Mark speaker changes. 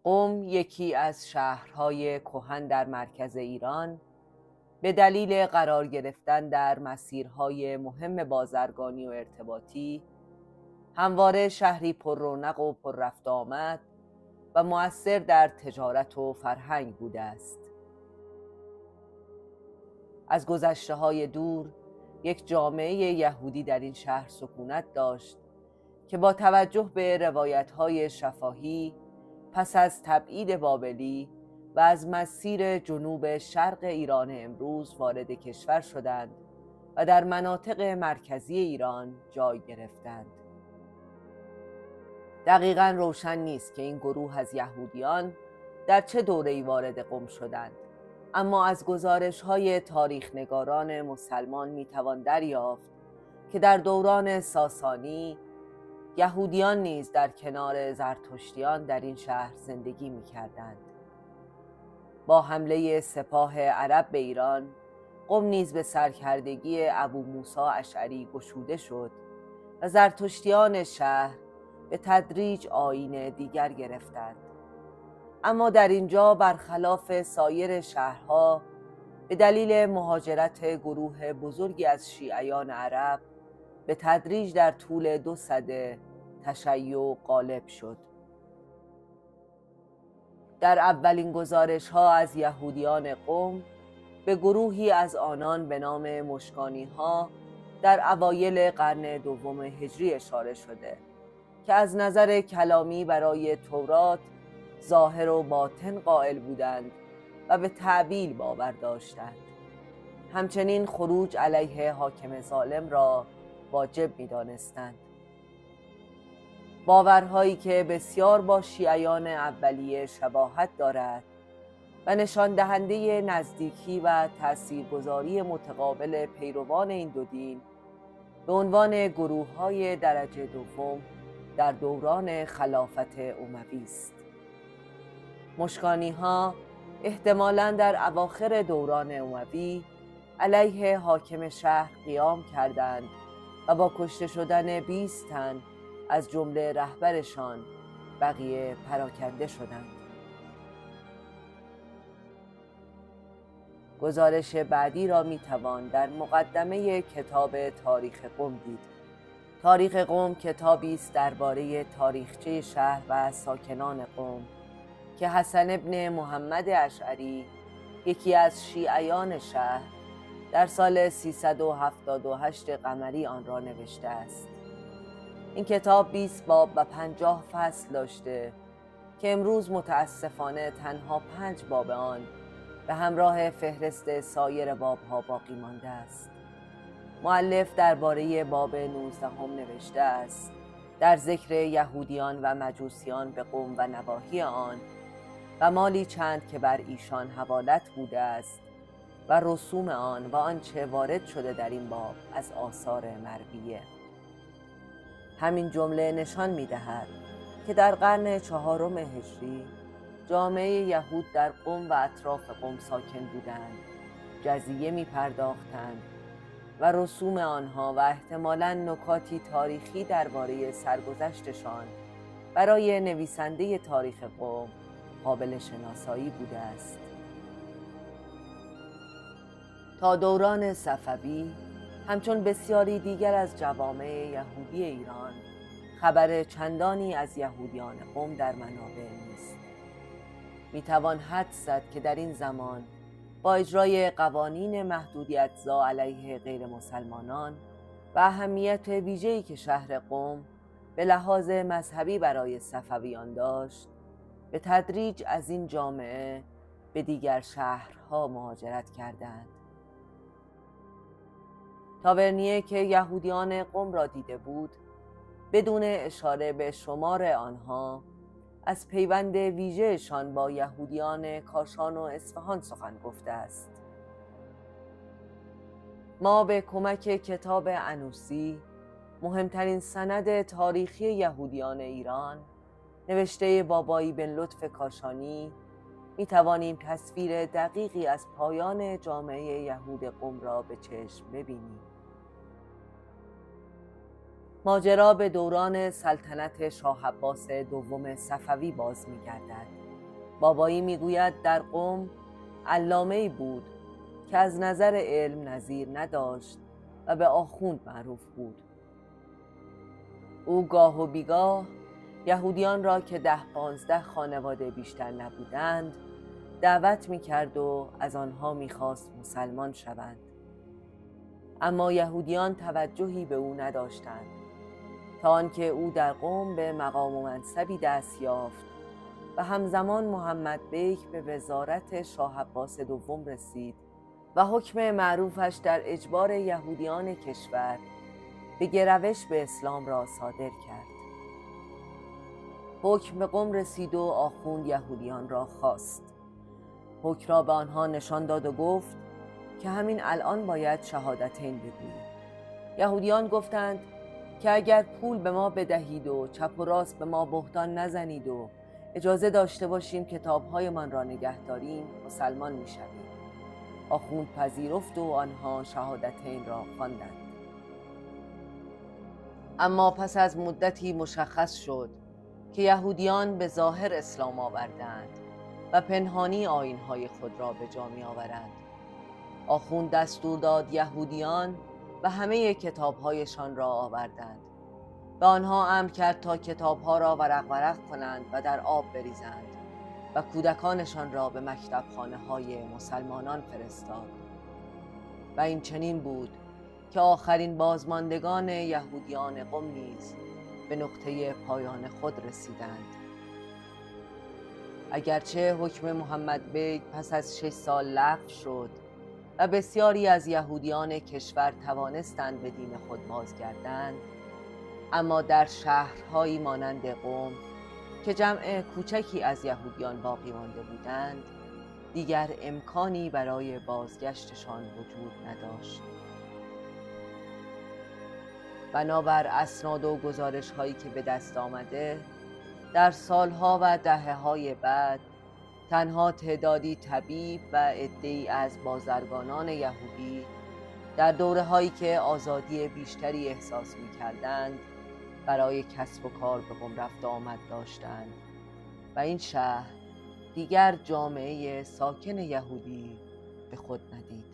Speaker 1: قم یکی از شهرهای کهن در مرکز ایران به دلیل قرار گرفتن در مسیرهای مهم بازرگانی و ارتباطی همواره شهری پر رونق و پر رفت آمد و مؤثر در تجارت و فرهنگ بوده است. از گذشته‌های دور یک جامعه یهودی در این شهر سکونت داشت که با توجه به روایت‌های شفاهی پس از تبعید بابلی و از مسیر جنوب شرق ایران امروز وارد کشور شدند و در مناطق مرکزی ایران جای گرفتند. دقیقاً روشن نیست که این گروه از یهودیان در چه دوره‌ای وارد قم شدند، اما از گزارش‌های تاریخ‌نگاران مسلمان می‌توان دریافت که در دوران ساسانی یهودیان نیز در کنار زرتشتیان در این شهر زندگی می‌کردند. با حمله سپاه عرب به ایران، قم نیز به سرکردگی ابو موسی اشعری گشوده شد و زرتشتیان شهر به تدریج آیین دیگر گرفتند. اما در اینجا برخلاف سایر شهرها به دلیل مهاجرت گروه بزرگی از شیعیان عرب به تدریج در طول 2 سده تشیع غالب شد. در اولین گزارش‌ها از یهودیان قم به گروهی از آنان به نام مشکانی‌ها در اوایل قرن دوم هجری اشاره شده که از نظر کلامی برای تورات ظاهر و باطن قائل بودند و به تأویل باور داشتند. همچنین خروج علیه حاکم ظالم را واجب می‌دانستند. باورهایی که بسیار با شیعیان اولیه شباهت دارد و نشان دهنده نزدیکی و تاثیرگذاری متقابل پیروان این دو دین به عنوان گروه‌های درجه دوم در دوران خلافت اموی است. مشکانی‌ها احتمالاً در اواخر دوران اموی علیه حاکم شهر قیام کردند و با کشته شدن 20 تن از جمله رهبرشان بقیه پراکنده شدند. گزارش بعدی را میتوان در مقدمه کتاب تاریخ قم دید. تاریخ قم کتابی است درباره تاریخچه شهر و ساکنان قم که حسن ابن محمد اشعری، یکی از شیعیان شهر، در سال 378 قمری آن را نوشته است. این کتاب 20 باب و 50 فصل داشته که امروز متاسفانه تنها 5 باب آن به همراه فهرست سایر باب‌ها باقی مانده است. مؤلف درباره باب 19 نوشته است: در ذکر یهودیان و مجوسیان به قم و نواحی آن و مالی چند که بر ایشان حوالت بوده است و رسوم آن و آنچه وارد شده در این باب از آثار مرویه. همین جمله نشان می‌دهد که در قرن 4 هجری جامعه یهود در قم و اطراف قم ساکن بودند، جزیه می‌پرداختند و رسوم آنها و احتمالاً نکاتی تاریخی درباره سرگذشتشان برای نویسنده تاریخ قم قابل شناسایی بوده است. تا دوران صفوی همچون بسیاری دیگر از جوامع یهودی ایران خبر چندانی از یهودیان قم در منابع نیست. میتوان حدس زد که در این زمان با اجرای قوانین محدودیت‌زا علیه غیر مسلمانان و اهمیت ویژه‌ای که شهر قم به لحاظ مذهبی برای صفویان داشت، به تدریج از این جامعه به دیگر شهرها مهاجرت کردند. تاورنیه که یهودیان قم را دیده بود، بدون اشاره به شمار آنها از پیوند ویژه‌شان با یهودیان کاشان و اصفهان سخن گفته است. ما به کمک کتاب انوسی، مهمترین سند تاریخی یهودیان ایران، نوشته بابایی بن لطف کاشانی، می توانیم تصویر دقیقی از پایان جامعه یهود قم را به چشم ببینیم. ماجرا به دوران سلطنت شاه عباس دوم صفوی باز می گردد. بابایی میگوید در قم علامه‌ای بود که از نظر علم نظیر نداشت و به آخوند معروف بود. او گاه و بیگاه یهودیان را که 10-15 خانواده بیشتر نبودند دعوت می‌کرد و از آنها می‌خواست مسلمان شوند. اما یهودیان توجهی به او نداشتند تا آنکه او در قم به مقام و منصبی دست یافت و همزمان محمد بیک به وزارت شاه عباس دوم رسید و حکم معروفش در اجبار یهودیان کشور به گروش به اسلام را صادر کرد. حکم به قم رسید و آخوند یهودیان را خواست. حکم را به آنها نشان داد و گفت که همین الان باید شهادتین بگویید. یهودیان گفتند که اگر پول به ما بدهید و چپ و راست به ما بهتان نزنید و اجازه داشته باشیم کتاب‌هایمان را نگه داریم مسلمان می‌شویم. آخوند پذیرفت و آنها شهادتین را خواندند. اما پس از مدتی مشخص شد که یهودیان به ظاهر اسلام آوردند و پنهانی آیین‌های خود را به جا می‌آورند. آخوند دستور داد یهودیان و همه کتاب‌هایشان را آوردند. به آنها امر کرد تا کتاب‌ها را ورق ورق کنند و در آب بریزند و کودکانشان را به مکتبخانه‌های مسلمانان فرستاد. و این چنین بود که آخرین بازماندگان یهودیان قم نیز به نقطه پایان خود رسیدند. اگرچه حکم محمد بیک پس از 6 سال لغو شد و بسیاری از یهودیان کشور توانستند به دین خود بازگردند، اما در شهرهایی مانند قم که جمع کوچکی از یهودیان باقی مانده بودند دیگر امکانی برای بازگشتشان وجود نداشت. بنابر اسناد و گزارش هایی که به دست آمده در سالها و دهه‌های بعد تنها تعدادی طبیب و عده‌ای از بازرگانان یهودی در دوره‌هایی که آزادی بیشتری احساس می‌کردند برای کسب و کار به قم رفت و آمد داشتند و این شهر دیگر جامعه ساکن یهودی به خود ندید.